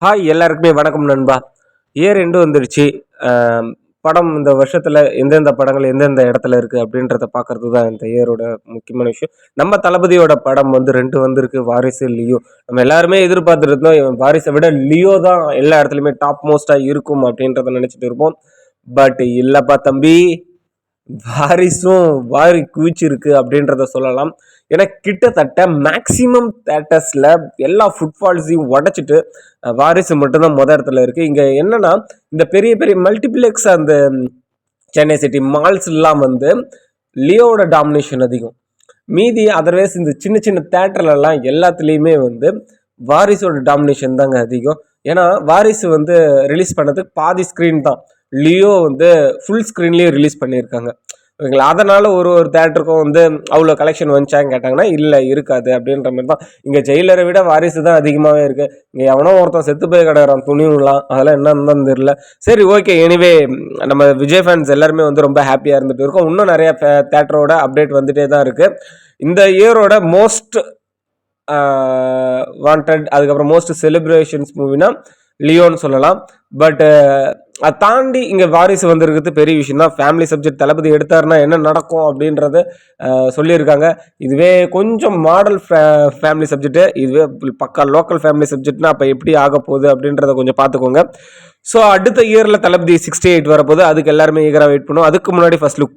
Hi எல்லாருக்குமே வணக்கம் நண்பா. இயர் எண்டு வந்துருச்சு. அ படம் இந்த வருஷத்துல எந்தெந்த படங்கள் எந்தெந்த இடத்துல இருக்கு அப்படின்றத பார்க்கறது தான் இந்த இயரோட முக்கியமான விஷயம். நம்ம தளபதியோட படம் வந்து 2 வந்திருக்கு. வாரிசு, லியோ. நம்ம எல்லாருமே எதிர்பார்த்துட்டு இருந்தோம். வாரிச விட லியோ தான் எல்லா இடத்துலயுமே டாப் மோஸ்ட்டா இருக்கும் அப்படின்றத நினைச்சுட்டு இருப்போம். பட் இல்லப்பா தம்பி. வாரிசும் வாரி குவிச்சிருக்கு அப்படின்றத சொல்லலாம். ஏன்னா கிட்டத்தட்ட மேக்ஸிமம் தியேட்டர்ஸ்ல எல்லா ஃபுட்ஃபால்ஸையும் உடைச்சிட்டு வாரிசு மட்டும் தான் மொத இடத்துல இருக்கு. இங்க என்னன்னா, இந்த பெரிய பெரிய மல்டிப்ளெக்ஸ் அந்த சென்னை சிட்டி மால்ஸ்லாம் வந்து லியோவோட டாமினேஷன் அதிகம். மீதி அதர்வைஸ் இந்த சின்ன சின்ன தியேட்டர்லலாம் எல்லாத்துலேயுமே வந்து வாரிசோட டாமினேஷன் தாங்க அதிகம். ஏன்னா வாரிசு வந்து ரிலீஸ் பண்ணதுக்கு பாதி ஸ்க்ரீன் தான். லியோ வந்து ஃபுல் ஸ்க்ரீன்லேயே ரிலீஸ் பண்ணியிருக்காங்க. ஓகேங்களா? அதனால ஒரு ஒரு தியேட்டருக்கும் வந்து அவ்வளோ கலெக்ஷன் வந்துச்சான்னு கேட்டாங்கன்னா, இல்லை இருக்காது அப்படின்ற மாதிரி தான். இங்கே ஜெயிலரை விட வாரிசு தான் அதிகமாகவே இருக்குது. இங்கே எவனோ ஒருத்தன் செத்து போய் கிடக்குறான் துணிவுலாம், அதெல்லாம் என்னன்னு தான் தெரியல. சரி ஓகே, எனிவே நம்ம விஜய் ஃபேன்ஸ் எல்லாருமே வந்து ரொம்ப ஹாப்பியாக இருந்துட்டு இருக்கோம். இன்னும் நிறைய தியேட்டரோட அப்டேட் வந்துட்டே தான் இருக்குது. இந்த இயரோட மோஸ்ட் வாண்டட் அதுக்கப்புறம் மோஸ்ட் செலிப்ரேஷன்ஸ் மூவினா லியோன்னு சொல்லலாம். பட் அதை தாண்டி இங்கே வாரிசு வந்திருக்கிறது பெரிய விஷயம் தான். ஃபேமிலி சப்ஜெக்ட் தளபதி எடுத்தாருன்னா என்ன நடக்கும் அப்படின்றத சொல்லியிருக்காங்க. இதுவே கொஞ்சம் மாடல் ஃபேமிலி சப்ஜெக்ட்டு, இதுவே பக்கா லோக்கல் ஃபேமிலி சப்ஜெக்ட்னா அப்போ எப்படி ஆக போகுது அப்படின்றத கொஞ்சம் பார்த்துக்கோங்க. ஸோ அடுத்த இயரில் தளபதி 68 வரப்போகுது. அதுக்கு எல்லாருமே ஈகராக வெயிட் பண்ணுவோம். அதுக்கு முன்னாடி ஃபர்ஸ்ட் லுக்